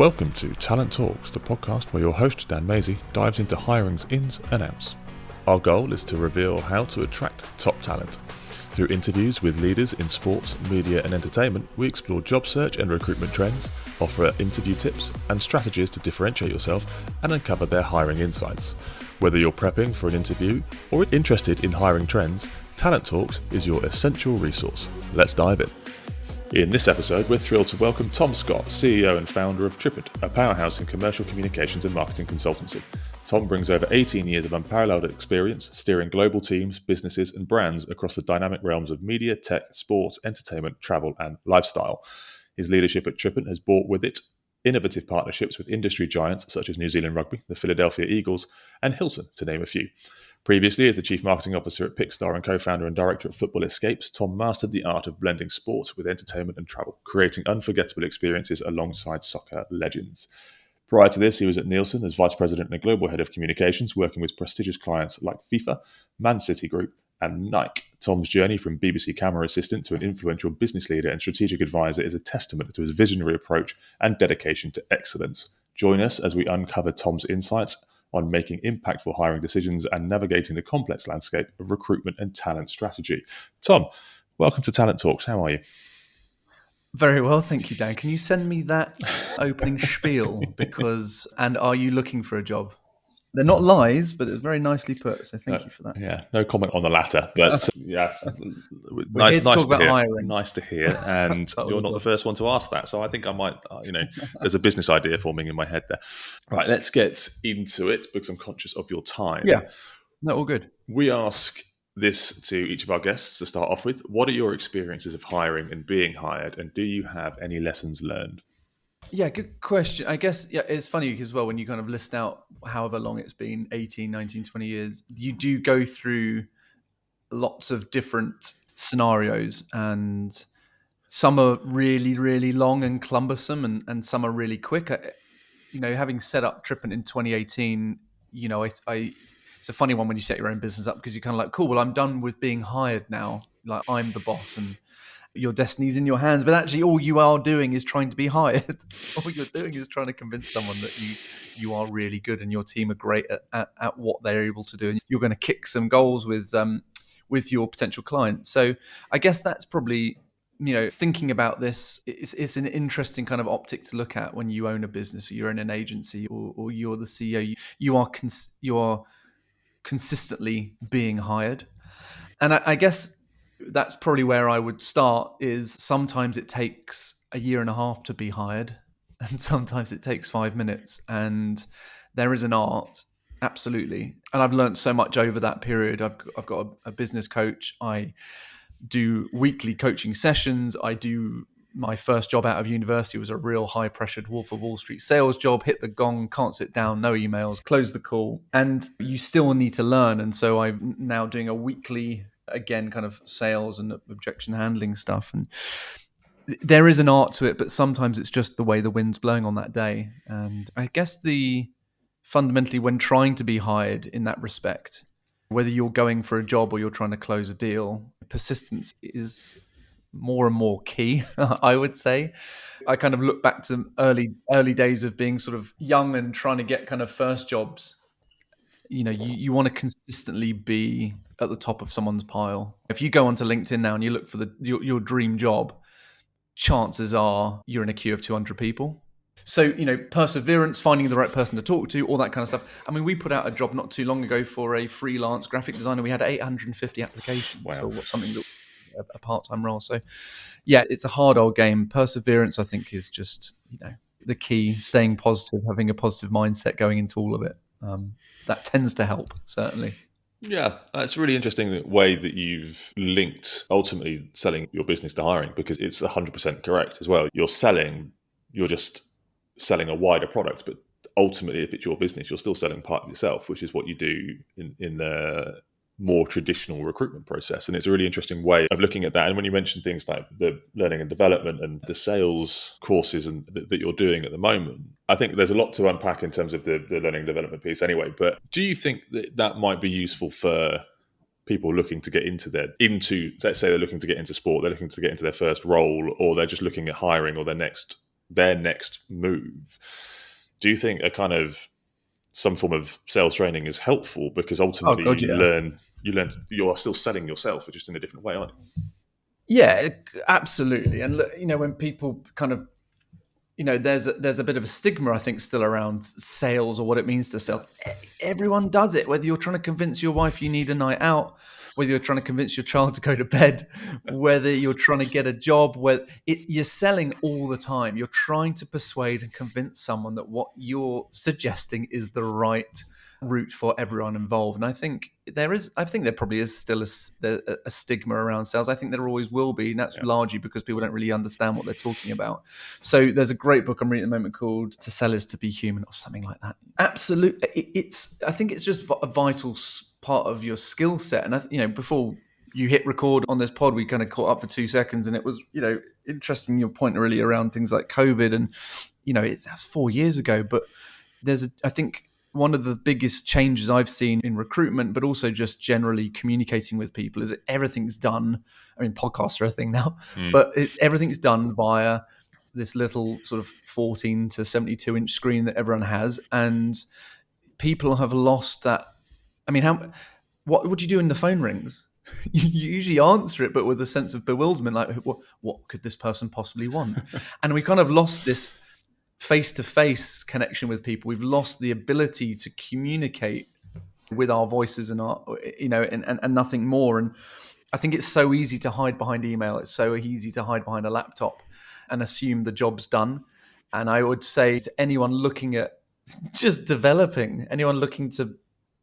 Welcome to Talent Talks, the podcast where your host Dan Maisey dives into hiring's ins and outs. Our goal is to reveal how to attract top talent. Through interviews with leaders in sports, media and entertainment, we explore job search and recruitment trends, offer interview tips and strategies to differentiate yourself and uncover their hiring insights. Whether you're prepping for an interview or interested in hiring trends, Talent Talks is your essential resource. Let's dive in. In this episode, we're thrilled to welcome Tom Scott, CEO and founder of Trippant, a powerhouse in commercial communications and marketing consultancy. Tom brings over 18 years of unparalleled experience steering global teams, businesses and brands across the dynamic realms of media, tech, sports, entertainment, travel and lifestyle. His leadership at Trippant has brought with it innovative partnerships with industry giants such as New Zealand Rugby, the Philadelphia Eagles and Hilton, to name a few. Previously, as the Chief Marketing Officer at Pixar and co-founder and director at Football Escapes, Tom mastered the art of blending sports with entertainment and travel, creating unforgettable experiences alongside soccer legends. Prior to this, he was at Nielsen as Vice President and Global Head of Communications, working with prestigious clients like FIFA, Man City Group, and Nike. Tom's journey from BBC camera assistant to an influential business leader and strategic advisor is a testament to his visionary approach and dedication to excellence. Join us as we uncover Tom's insights on making impactful hiring decisions and navigating the complex landscape of recruitment and talent strategy. Tom, welcome to Talent Talks. How are you? Very well, thank you, Dan. Can you send me that opening spiel? And are you looking for a job? They're not lies, but it's very nicely put, so thank you for that. Yeah, no comment on the latter, but yeah, nice to talk about hiring. Nice to hear, and you're not the first one to ask that, so I think I might, there's a business idea forming in my head there. Right, let's get into it because I'm conscious of your time. Yeah, no, all good. We ask this to each of our guests to start off with. What are your experiences of hiring and being hired, and do you have any lessons learned? Yeah, good question. I guess it's funny as well when you kind of list out however long it's been, 18, 19, 20 years, you do go through lots of different scenarios, and some are really, really long and cumbersome and some are really quick. Having set up Trippant in 2018, it's a funny one when you set your own business up because you're kind of like, cool, well, I'm done with being hired now. Like, I'm the boss and your destiny's in your hands, but actually all you are doing is trying to be hired. All you're doing is trying to convince someone that you are really good and your team are great at what they're able to do, and you're going to kick some goals with your potential clients. So I guess that's probably, thinking about this, it's an interesting kind of optic to look at when you own a business or you're in an agency or you're the CEO. You are consistently being hired, and I guess that's probably where I would start. Is sometimes it takes a year and a half to be hired, and sometimes it takes 5 minutes. And there is an art, absolutely. And I've learned so much over that period. I've got a business coach. I do weekly coaching sessions. My first job out of university was a real high-pressured Wolf of Wall Street sales job. Hit the gong, can't sit down, no emails, close the call. And you still need to learn. And so I'm now doing a weekly, again, kind of sales and objection handling stuff. And there is an art to it, but sometimes it's just the way the wind's blowing on that day. And I guess fundamentally, when trying to be hired in that respect, whether you're going for a job or you're trying to close a deal, persistence is more and more key, I would say. I kind of look back to early days of being sort of young and trying to get kind of first jobs. You want to consistently be at the top of someone's pile. If you go onto LinkedIn now and you look for your dream job, chances are you're in a queue of 200 people. So, perseverance, finding the right person to talk to, all that kind of stuff. I mean, we put out a job not too long ago for a freelance graphic designer. We had 850 applications for something that a part-time role. So yeah, it's a hard old game. Perseverance, I think, is just, the key. Staying positive, having a positive mindset going into all of it. That tends to help, certainly. Yeah, it's a really interesting way that you've linked ultimately selling your business to hiring, because it's 100% correct as well. You're just selling a wider product, but ultimately, if it's your business, you're still selling part of yourself, which is what you do in the more traditional recruitment process. And it's a really interesting way of looking at that. And when you mention things like the learning and development and the sales courses that you're doing at the moment, I think there's a lot to unpack in terms of the learning and development piece anyway. But do you think that might be useful for people looking to get let's say they're looking to get into sport, they're looking to get into their first role, or they're just looking at hiring or their next their next move. Do you think a kind of some form of sales training is helpful, because Oh ultimately God, yeah. you are still selling yourself, but just in a different way, aren't you? Yeah, absolutely. And look, when people kind of, there's a bit of a stigma, I think, still around sales or what it means to sales. Everyone does it, whether you're trying to convince your wife you need a night out, whether you're trying to convince your child to go to bed, whether you're trying to get a job, you're selling all the time. You're trying to persuade and convince someone that what you're suggesting is the right route for everyone involved. And I think there probably is still a stigma around sales. I think there always will be, and that's largely because people don't really understand what they're talking about. So there's a great book I'm reading at the moment called "To Sell Is to Be Human" or something like that. Absolutely, I think it's just a vital part of your skill set. And before you hit record on this pod, we kind of caught up for 2 seconds, and it was interesting, your point really around things like COVID, and it's 4 years ago, but I think one of the biggest changes I've seen in recruitment, but also just generally communicating with people, is that everything's done. I mean, podcasts are a thing now, but everything's done via this little sort of 14 to 72 inch screen that everyone has. And people have lost that. I mean, what do you do when the phone rings? You usually answer it, but with a sense of bewilderment, like, what could this person possibly want? And we kind of lost this face-to-face connection with people. We've lost the ability to communicate with our voices and our, and nothing more. And I think it's so easy to hide behind email. It's so easy to hide behind a laptop and assume the job's done. And I would say to anyone looking at just developing, anyone looking to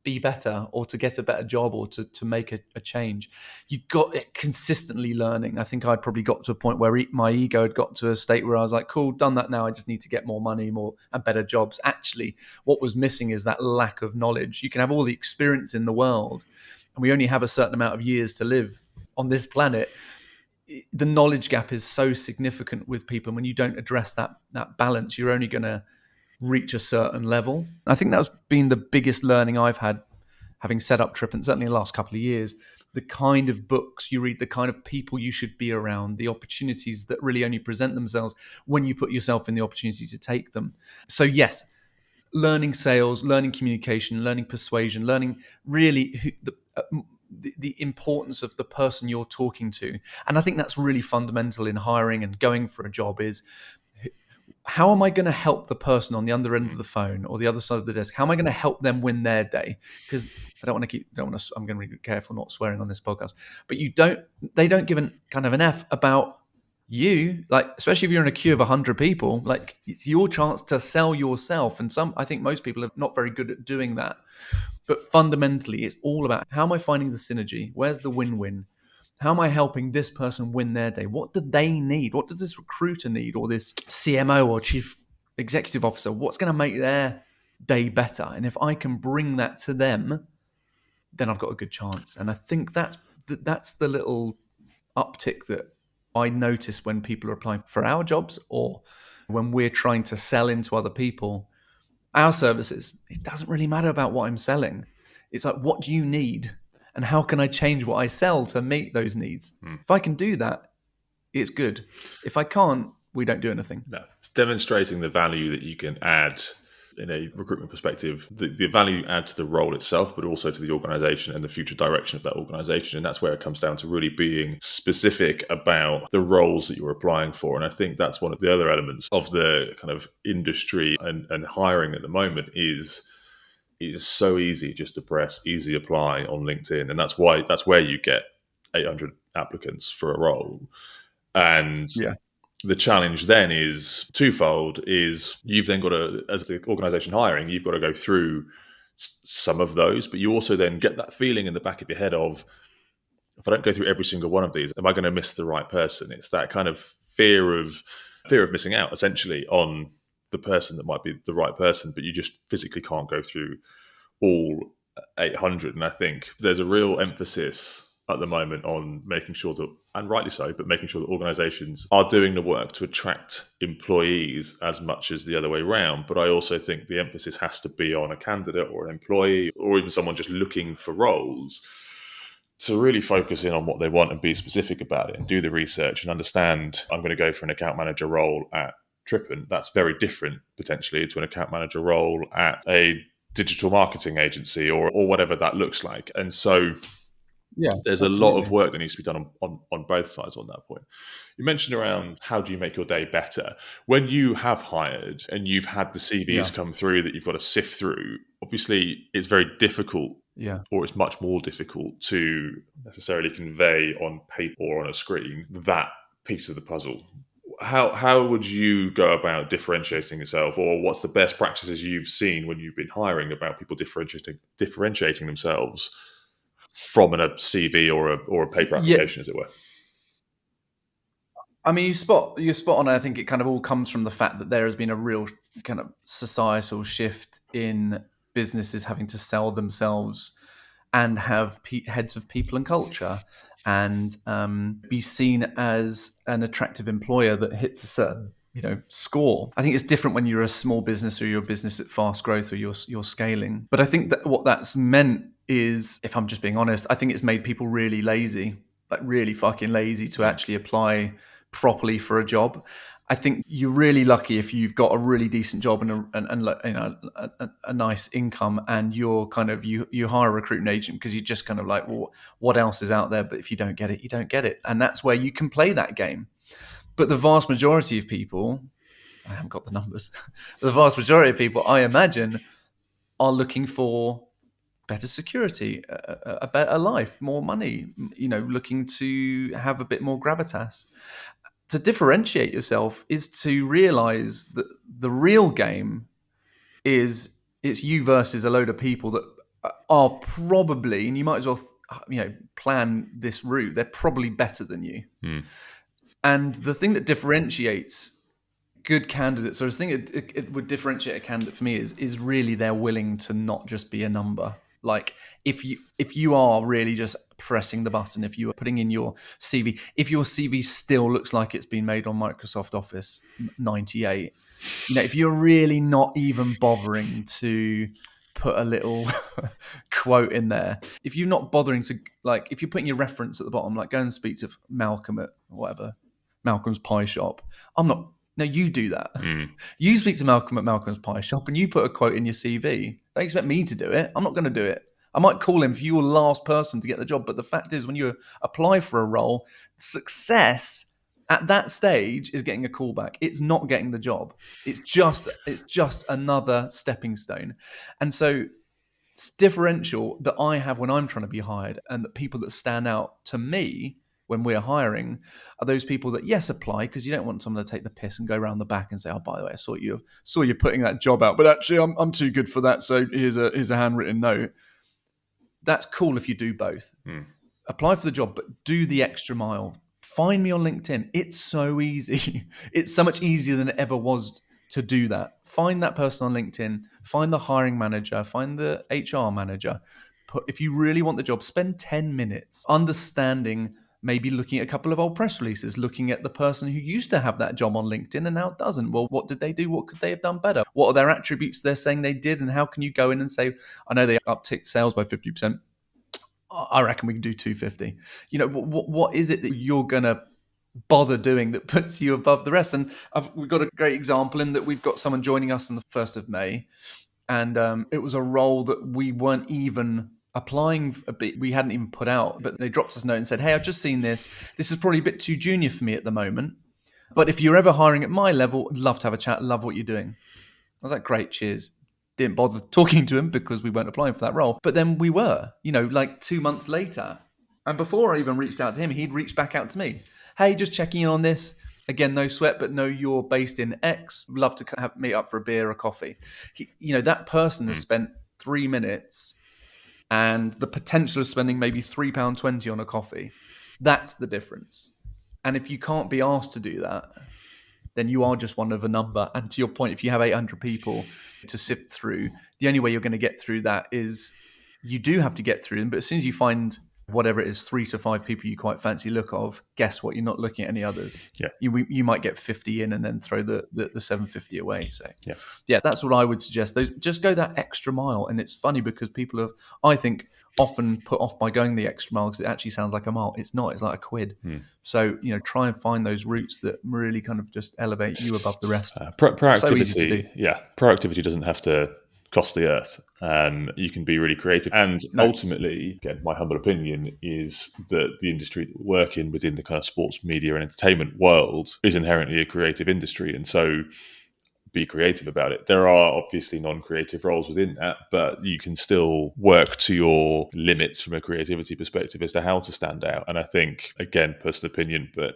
be better or to get a better job or to make a change, you got it consistently learning. I think I'd probably got to a point where my ego had got to a state where I was like, cool, done that now. I just need to get more money, more and better jobs. Actually, what was missing is that lack of knowledge. You can have all the experience in the world, and we only have a certain amount of years to live on this planet. The knowledge gap is so significant with people. And when you don't address that balance, you're only going to reach a certain level. I think that's been the biggest learning I've had having set up Trippant, certainly in the last couple of years. The kind of books you read, the kind of people you should be around, the opportunities that really only present themselves when you put yourself in the opportunity to take them. So yes, learning sales, learning communication, learning persuasion, learning really the importance of the person you're talking to. And I think that's really fundamental in hiring and going for a job is, how am I going to help the person on the other end of the phone or the other side of the desk? How am I going to help them win their day? Because I'm going to be careful not swearing on this podcast, but they don't give an F about you, like, especially if you're in a queue of 100 people, like, it's your chance to sell yourself. And I think most people are not very good at doing that, but fundamentally it's all about, how am I finding the synergy? Where's the win-win? How am I helping this person win their day? What do they need? What does this recruiter need, or this CMO or chief executive officer? What's going to make their day better? And if I can bring that to them, then I've got a good chance. And I think that's the little uptick that I notice when people are applying for our jobs, or when we're trying to sell into other people our services. It doesn't really matter about what I'm selling. It's like, what do you need? And how can I change what I sell to meet those needs? If I can do that, it's good. If I can't, we don't do anything. No, it's demonstrating the value that you can add in a recruitment perspective, the value you add to the role itself, but also to the organization and the future direction of that organization. And that's where it comes down to really being specific about the roles that you're applying for. And I think that's one of the other elements of the kind of industry and hiring at the moment is so easy just to press easy apply on LinkedIn. And that's where you get 800 applicants for a role. And the challenge then is twofold. Is you've then got to, as the organization hiring, you've got to go through some of those, but you also then get that feeling in the back of your head of, if I don't go through every single one of these, am I going to miss the right person? It's that kind of fear of missing out, essentially, on the person that might be the right person, but you just physically can't go through all 800. And I think there's a real emphasis at the moment on making sure that, and rightly so, but making sure that organizations are doing the work to attract employees as much as the other way around. But I also think the emphasis has to be on a candidate or an employee or even someone just looking for roles to really focus in on what they want and be specific about it and do the research and understand, I'm going to go for an account manager role at Trippant, that's very different potentially to an account manager role at a digital marketing agency or whatever that looks like. And so Yeah, there's a lot of work that needs to be done on both sides on that point. You mentioned around how do you make your day better? When you have hired and you've had the CVs come through that you've got to sift through, obviously it's very difficult, or it's much more difficult to necessarily convey on paper or on a screen that piece of the puzzle. How would you go about differentiating yourself, or what's the best practices you've seen when you've been hiring about people differentiating themselves from a CV or a paper application, as it were? I mean, you're spot on. I think it kind of all comes from the fact that there has been a real kind of societal shift in businesses having to sell themselves and have heads of people and culture, and be seen as an attractive employer that hits a certain score. I think it's different when you're a small business or you're a business at fast growth or you're scaling. But I think that what that's meant is, if I'm just being honest, I think it's made people really lazy, like really fucking lazy to actually apply properly for a job. I think you're really lucky if you've got a really decent job and a nice income, and you're kind of you hire a recruitment agent because you're just kind of like, well, what else is out there? But if you don't get it, you don't get it, and that's where you can play that game. But the vast majority of people, I haven't got the numbers, the vast majority of people, I imagine, are looking for better security, a better life, more money, looking to have a bit more gravitas. To differentiate yourself is to realize that the real game is it's you versus a load of people that are probably, and you might as well, plan this route. They're probably better than you. And the thing that differentiates good candidates, or the thing it would differentiate a candidate for me is really they're willing to not just be a number. Like if you are really just pressing the button, if you are putting in your CV, if your CV still looks like it's been made on Microsoft Office 98, if you're really not even bothering to put a little quote in there, if you're not bothering to, like, if you're putting your reference at the bottom, like go and speak to Malcolm at Malcolm's Pie Shop. No, you do that. You speak to Malcolm at Malcolm's Pie Shop and you put a quote in your CV. Don't expect me to do it. I'm not going to do it. I might call him if you're the last person to get the job. But the fact is, when you apply for a role, success at that stage is getting a call back. It's not getting the job. It's just another stepping stone. And so it's differential that I have when I'm trying to be hired, and the people that stand out to me when we're hiring are those people that, yes, apply, because you don't want someone to take the piss and go around the back and say, oh, by the way, I saw you putting that job out, but actually I'm too good for that, so here's a handwritten note. That's cool if you do both. Apply for the job, but do the extra mile. Find me on LinkedIn. It's so easy. It's so much easier than it ever was to do that. Find that person on LinkedIn. Find the hiring manager. Find the HR manager. If you really want the job, spend 10 minutes understanding, maybe looking at a couple of old press releases, looking at the person who used to have that job on LinkedIn and now doesn't. Well, what did they do? What could they have done better? What are their attributes they're saying they did? And how can you go in and say, I know they upticked sales by 50%. I reckon we can do 250. What is it that you're going to bother doing that puts you above the rest? And we've got a great example in that we've got someone joining us on the 1st of May. And it was a role that we weren't even applying a bit, we hadn't even put out, but they dropped us a note and said, hey, I've just seen this. This is probably a bit too junior for me at the moment, but if you're ever hiring at my level, I'd love to have a chat. Love what you're doing. I was like, great, cheers. Didn't bother talking to him because we weren't applying for that role. But then we were, like 2 months later. And before I even reached out to him, he'd reached back out to me. Hey, just checking in on this. Again, no sweat, but know you're based in X. Love to meet up for a beer or coffee. That person has spent 3 minutes and the potential of spending maybe £3.20 on a coffee. That's the difference. And if you can't be asked to do that, then you are just one of a number. And to your point, if you have 800 people to sift through, the only way you're going to get through that is you do have to get through them. But as soon as you find whatever it is, 3 to 5 people you quite fancy look of, guess what? You're not looking at any others. Yeah. You might get 50 in and then throw the 750 away. So yeah, that's what I would suggest. Just go that extra mile. And it's funny because people have, I think, often put off by going the extra mile because it actually sounds like a mile. It's not. It's like a quid. So, try and find those routes that really kind of just elevate you above the rest. Proactivity, So easy to do. Yeah, proactivity doesn't have to cost the earth. You can be really creative. And ultimately, again, my humble opinion is that the industry that we work in within the kind of sports, media and entertainment world is inherently a creative industry. And so be creative about it. There are obviously non-creative roles within that, but you can still work to your limits from a creativity perspective as to how to stand out. And I think, again, personal opinion, but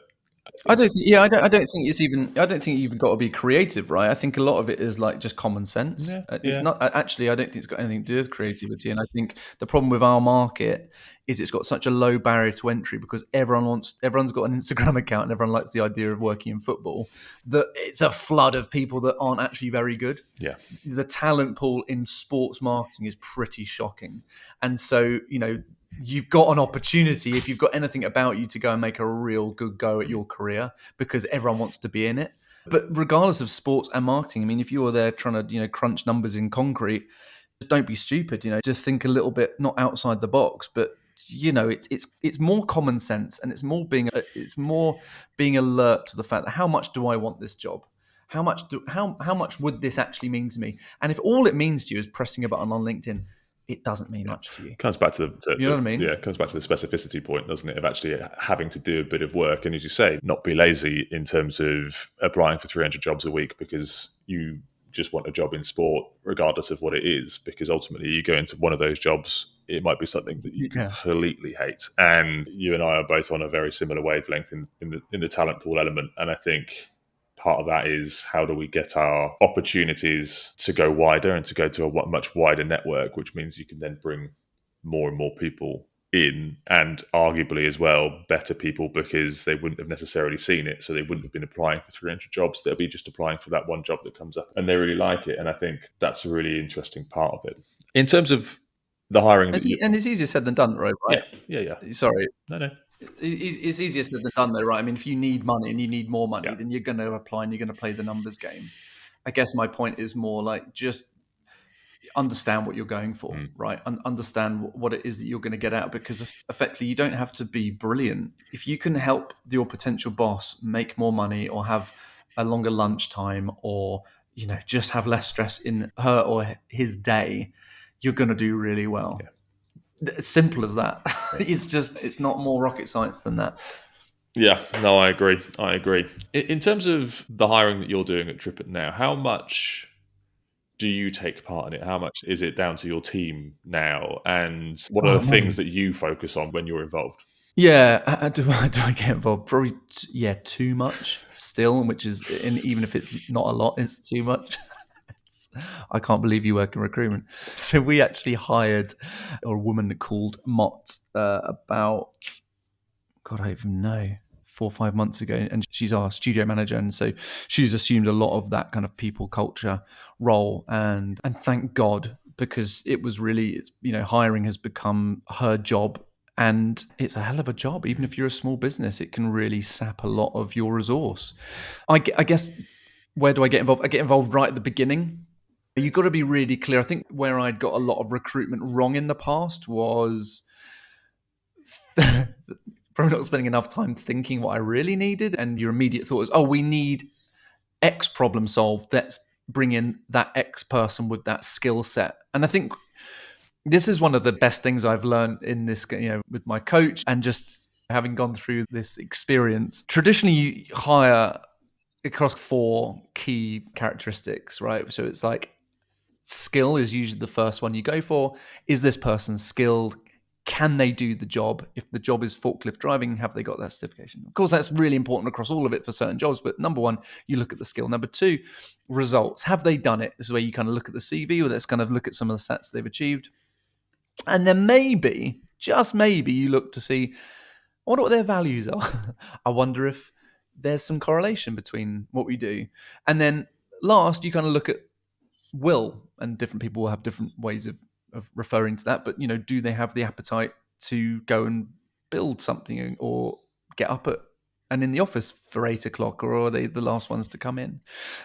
I don't think you even got to be creative, right? I think a lot of it is like just common sense. It's not actually. I don't think it's got anything to do with creativity. And I think the problem with our market is it's got such a low barrier to entry because everyone's got an Instagram account and everyone likes the idea of working in football. That it's a flood of people that aren't actually very good. Yeah, the talent pool in sports marketing is pretty shocking, and so you've got an opportunity if you've got anything about you to go and make a real good go at your career because everyone wants to be in it. But regardless of sports and marketing, I mean, if you're there trying to, crunch numbers in concrete, just don't be stupid, just think a little bit, not outside the box, but it's more common sense and it's more being alert to the fact that how much do I want this job? How much would this actually mean to me? And if all it means to you is pressing a button on LinkedIn, it doesn't mean much to you. Comes back to you know what I mean? Yeah, it comes back to the specificity point, doesn't it? Of actually having to do a bit of work, and as you say, not be lazy in terms of applying for 300 jobs a week because you just want a job in sport, regardless of what it is. Because ultimately, you go into one of those jobs, it might be something that you completely hate. And you and I are both on a very similar wavelength in the talent pool element, and I think part of that is how do we get our opportunities to go wider and to go to a much wider network, which means you can then bring more and more people in, and arguably as well better people because they wouldn't have necessarily seen it, so they wouldn't have been applying for 300 jobs. They'll be just applying for that one job that comes up and they really like it. And I think that's a really interesting part of it. In terms of the hiring, and it's easier said than done, right? Yeah. Sorry, no. It's easier said than done, though, right? I mean, if you need money and you need more money, then you're going to apply and you're going to play the numbers game. I guess my point is more like just understand what you're going for, right? Understand what it is that you're going to get out, because effectively you don't have to be brilliant. If you can help your potential boss make more money or have a longer lunchtime or, just have less stress in her or his day, you're going to do really well. Yeah. It's simple as that. It's not more rocket science than that. Yeah, no, I agree. In terms of the hiring that you're doing at Trippant now, how much do you take part in it? How much is it down to your team now? And what are the things that you focus on when you're involved? Yeah, do I get involved? Probably, too much still, which is, even if it's not a lot, it's too much. I can't believe you work in recruitment. So we actually hired a woman called Mott about, God, I don't even know, 4 or 5 months ago. And she's our studio manager. And so she's assumed a lot of that kind of people culture role. And thank God, because it was really, hiring has become her job. And it's a hell of a job. Even if you're a small business, it can really sap a lot of your resource. I guess, where do I get involved? I get involved right at the beginning. You've got to be really clear. I think where I'd got a lot of recruitment wrong in the past was probably not spending enough time thinking what I really needed. And your immediate thought is, we need X problem solved. Let's bring in that X person with that skill set. And I think this is one of the best things I've learned in this, with my coach and just having gone through this experience. Traditionally, you hire across 4 key characteristics, right? So it's like, skill is usually the first one you go for. Is this person skilled? Can they do the job? If the job is forklift driving, have they got that certification? Of course, that's really important across all of it for certain jobs. But number 1, you look at the skill. Number 2, results. Have they done it? This is where you kind of look at the CV, or let's kind of look at some of the stats they've achieved. And then maybe, just maybe, you look to see, I wonder what their values are. I wonder if there's some correlation between what we do. And then last, you kind of look at will, and different people will have different ways of referring to that, but do they have the appetite to go and build something or get up and in the office for 8 o'clock, or are they the last ones to come in?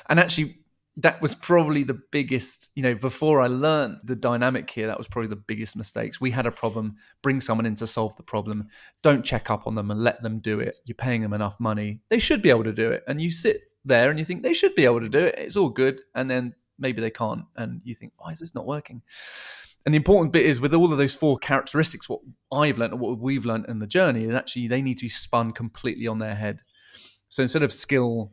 And actually, that was probably the biggest, before I learned the dynamic here, that was probably the biggest mistakes. We had a problem, bring someone in to solve the problem. Don't check up on them and let them do it. You're paying them enough money. They should be able to do it. And you sit there and you think they should be able to do it. It's all good. And then maybe they can't. And you think, why is this not working? And the important bit is with all of those 4 characteristics, what I've learned and what we've learned in the journey is actually they need to be spun completely on their head. So instead of skill,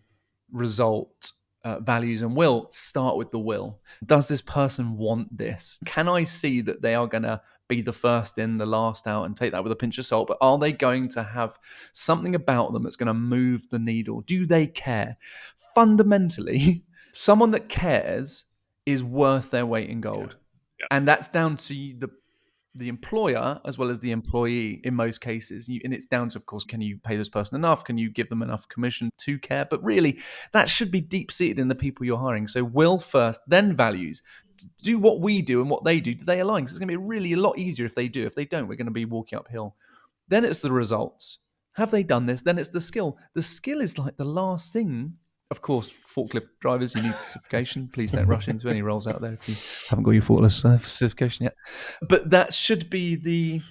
result, values and will, start with the will. Does this person want this? Can I see that they are going to be the first in, the last out, and take that with a pinch of salt? But are they going to have something about them that's going to move the needle? Do they care? Fundamentally, someone that cares is worth their weight in gold. Yeah. And that's down to the employer as well as the employee in most cases. And it's down to, of course, can you pay this person enough? Can you give them enough commission to care? But really, that should be deep-seated in the people you're hiring. So will first, then values. Do what we do and what they do. Do they align? Because it's going to be really a lot easier if they do. If they don't, we're going to be walking uphill. Then it's the results. Have they done this? Then it's the skill. The skill is like the last thing. Of course, forklift drivers, you need certification. Please don't rush into any roles out there if you haven't got your forklift certification yet. But that should be the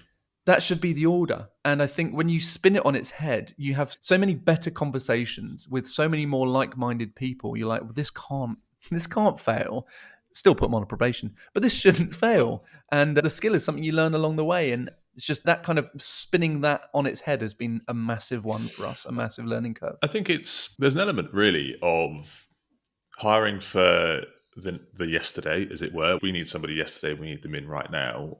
order. And I think when you spin it on its head, you have so many better conversations with so many more like-minded people. You're like, well, this can't fail. Still put them on a probation, but this shouldn't fail. And the skill is something you learn along the way. And it's just that kind of spinning that on its head has been a massive one for us, a massive learning curve. I think there's an element really of hiring for the yesterday, as it were. We need somebody yesterday, we need them in right now,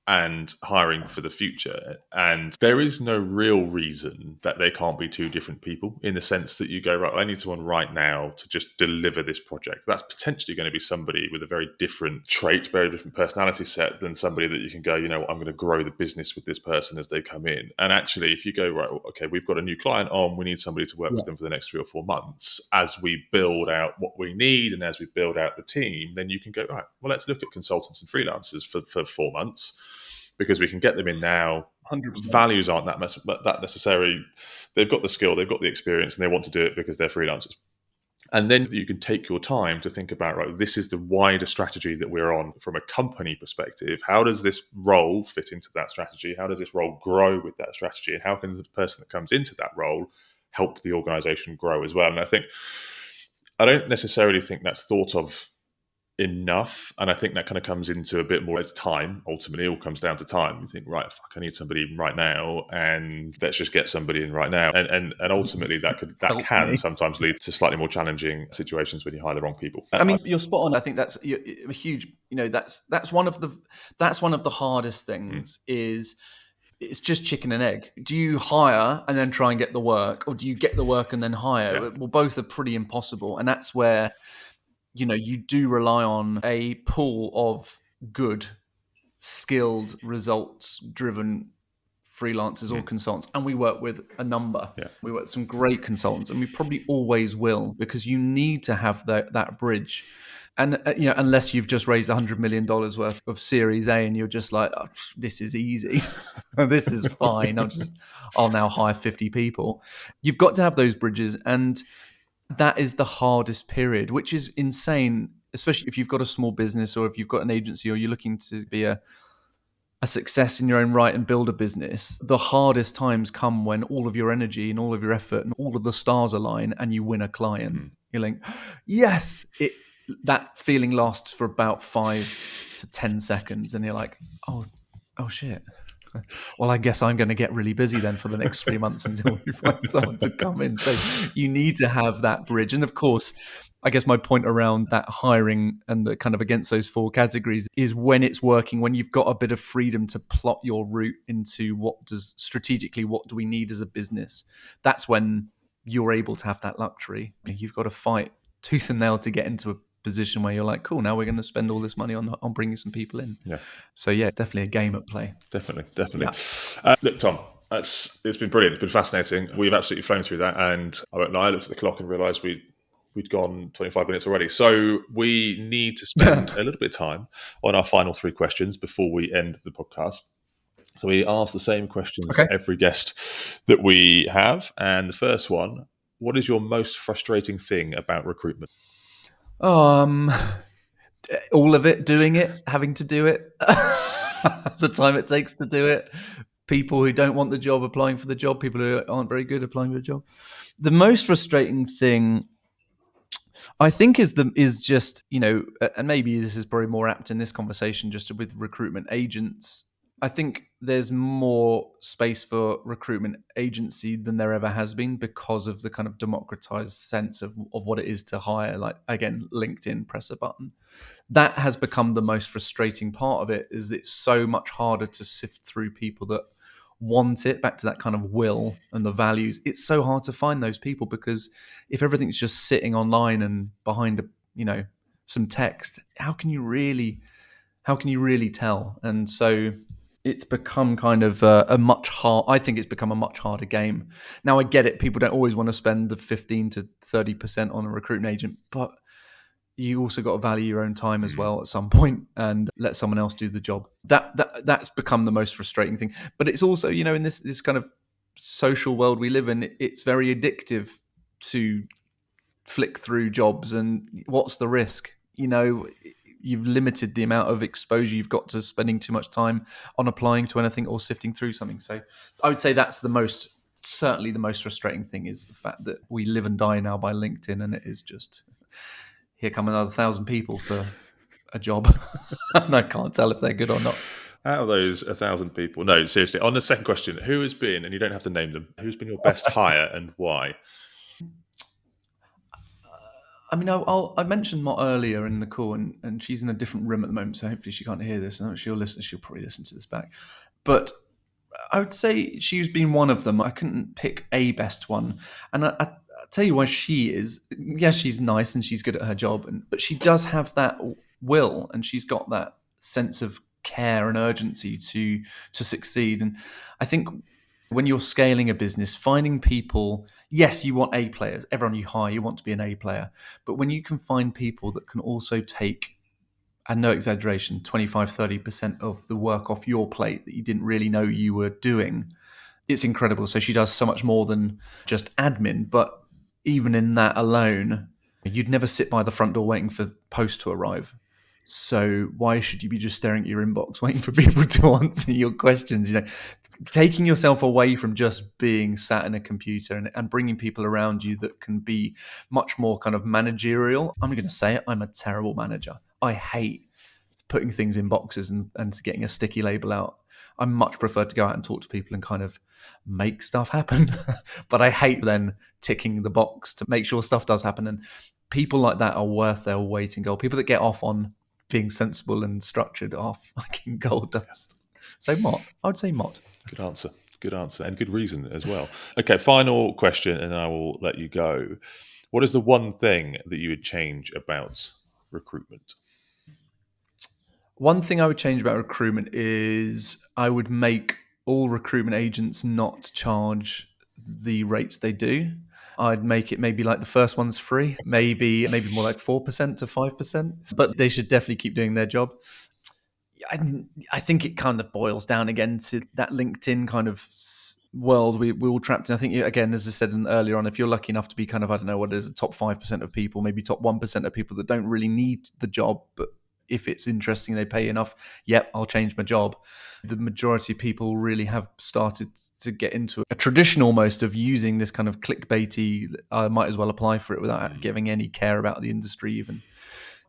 and hiring for the future. And there is no real reason that they can't be 2 different people, in the sense that you go, right, I need someone right now to just deliver this project. That's potentially going to be somebody with a very different trait, very different personality set than somebody that you can go, I'm going to grow the business with this person as they come in. And actually, if you go, right, okay, we've got a new client on, we need somebody to work with them for the next 3 or 4 months. As we build out what we need and as we build out the team, then you can go, right, well, let's look at consultants and freelancers for 4 months. Because we can get them in now. 100%. Values aren't that necessary. They've got the skill, they've got the experience, and they want to do it because they're freelancers. And then you can take your time to think about, right, this is the wider strategy that we're on from a company perspective. How does this role fit into that strategy? How does this role grow with that strategy? And how can the person that comes into that role help the organization grow as well? And I don't necessarily think that's thought of enough, and I think that kind of comes into a bit more as time. Ultimately, it all comes down to time. You think, right, I need somebody right now, and let's just get somebody in right now. And ultimately, that can sometimes lead to slightly more challenging situations when you hire the wrong people. I mean, you're spot on. I think that's a huge. That's one of the hardest things. Is it's just chicken and egg. Do you hire and then try and get the work, or do you get the work and then hire? Yeah. Well, both are pretty impossible, and that's where you do rely on a pool of good, skilled, results-driven freelancers or consultants. And we work with a number. Yeah. We work with some great consultants, and we probably always will, because you need to have that bridge. And unless you've just raised $100 million worth of Series A and you're just like, oh, this is easy, this is fine, I'll now hire 50 people. You've got to have those bridges, and that is the hardest period, which is insane, especially if you've got a small business or if you've got an agency or you're looking to be a success in your own right and build a business. The hardest times come when all of your energy and all of your effort and all of the stars align and you win a client. You're like, yes, that feeling lasts for about 5 to 10 seconds. And you're like, oh shit. Well, I guess I'm going to get really busy then for the next 3 months until we find someone to come in. So you need to have that bridge. And of course, I guess my point around that hiring and the kind of against those 4 categories is when it's working, when you've got a bit of freedom to plot your route into what do we need as a business. That's when you're able to have that luxury. You've got to fight tooth and nail to get into a position where you're like, cool, now we're going to spend all this money on bringing some people in. Yeah. So yeah, definitely a game at play. Definitely. Yeah. Look, Tom, it's been brilliant. It's been fascinating. We've absolutely flown through that, and I won't lie, I looked at the clock and realised we'd gone 25 minutes already. So we need to spend a little bit of time on our final 3 questions before we end the podcast. So we ask the same questions to every guest that we have. And the first one, what is your most frustrating thing about recruitment? All of it, doing it, having to do it, the time it takes to do it, people who don't want the job applying for the job, people who aren't very good applying for the job. The most frustrating thing, I think, is just, and maybe this is probably more apt in this conversation just with recruitment agents. I think there's more space for recruitment agency than there ever has been because of the kind of democratized sense of what it is to hire. Like, again, LinkedIn, press a button. That has become the most frustrating part of it, is it's so much harder to sift through people that want it, back to that kind of will and the values. It's so hard to find those people because if everything's just sitting online and behind some text, how can you really tell? And so it's become kind of I think it's become a much harder game. Now, I get it. People don't always want to spend the 15 to 30% on a recruitment agent, but you also got to value your own time as well at some point and let someone else do the job. That's become the most frustrating thing. But it's also, in this kind of social world we live in, it's very addictive to flick through jobs. And what's the risk? You've limited the amount of exposure you've got to spending too much time on applying to anything or sifting through something. So I would say that's certainly the most frustrating thing, is the fact that we live and die now by LinkedIn, and it is just, here come another 1,000 people for a job. And I can't tell if they're good or not. Out of those 1,000 people, no, seriously, on the second question, who has been, and you don't have to name them, who's been your best hire and why? I mean, I mentioned Mott earlier in the call, and she's in a different room at the moment, so hopefully she can't hear this. And she'll probably listen to this back. But I would say she's been one of them. I couldn't pick a best one. And I'll tell you why she is. Yeah, she's nice and she's good at her job, but she does have that will, and she's got that sense of care and urgency to succeed. And I think when you're scaling a business, finding people, yes, you want A players. Everyone you hire, you want to be an A player. But when you can find people that can also take, and no exaggeration, 25, 30% of the work off your plate that you didn't really know you were doing, it's incredible. So she does so much more than just admin. But even in that alone, you'd never sit by the front door waiting for post to arrive. So why should you be just staring at your inbox, waiting for people to answer your questions? Taking yourself away from just being sat in a computer and bringing people around you that can be much more kind of managerial. I'm going to say it. I'm a terrible manager. I hate putting things in boxes and getting a sticky label out. I much prefer to go out and talk to people and kind of make stuff happen. But I hate then ticking the box to make sure stuff does happen. And people like that are worth their weight in gold. People that get off on being sensible and structured are fucking gold dust. So Mott, I would say Mott. Good answer, and good reason as well. Okay, final question, and I will let you go. What is the one thing that you would change about recruitment? One thing I would change about recruitment is I would make all recruitment agents not charge the rates they do. I'd make it maybe like the first one's free, maybe more like 4% to 5%, but they should definitely keep doing their job. I think it kind of boils down again to that LinkedIn kind of world we're all trapped in. I think, again, as I said earlier on, if you're lucky enough to be kind of, I don't know what it is, the top 5% of people, maybe top 1% of people that don't really need the job, but if it's interesting, they pay enough, yep, I'll change my job. The majority of people really have started to get into a tradition almost of using this kind of clickbaity, I might as well apply for it without giving any care about the industry even.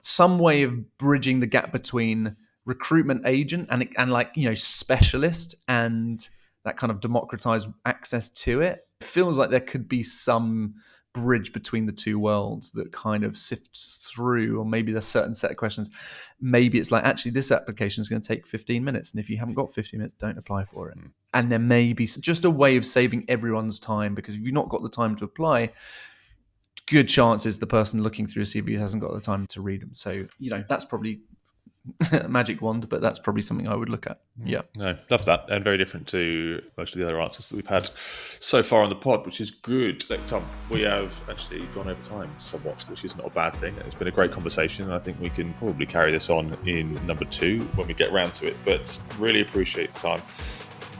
Some way of bridging the gap between recruitment agent and like, specialist and that kind of democratized access to it. It feels like there could be some bridge between the two worlds that kind of sifts through, or maybe there's a certain set of questions. Maybe it's like, actually, this application is going to take 15 minutes. And if you haven't got 15 minutes, don't apply for it. And there may be just a way of saving everyone's time, because if you've not got the time to apply, good chances the person looking through a CV hasn't got the time to read them. So, that's probably a magic wand, but that's probably something I would look at. Yeah. No, love that. And very different to most of the other answers that we've had so far on the pod, which is good. Like, Tom, we have actually gone over time somewhat, which is not a bad thing. It's been a great conversation, and I think we can probably carry this on in number 2 when we get around to it. But really appreciate the time.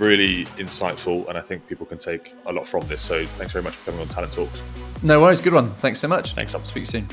Really insightful, and I think people can take a lot from this. So thanks very much for coming on Talent Talks. No worries. Good one. Thanks so much. Thanks, Tom. Speak soon.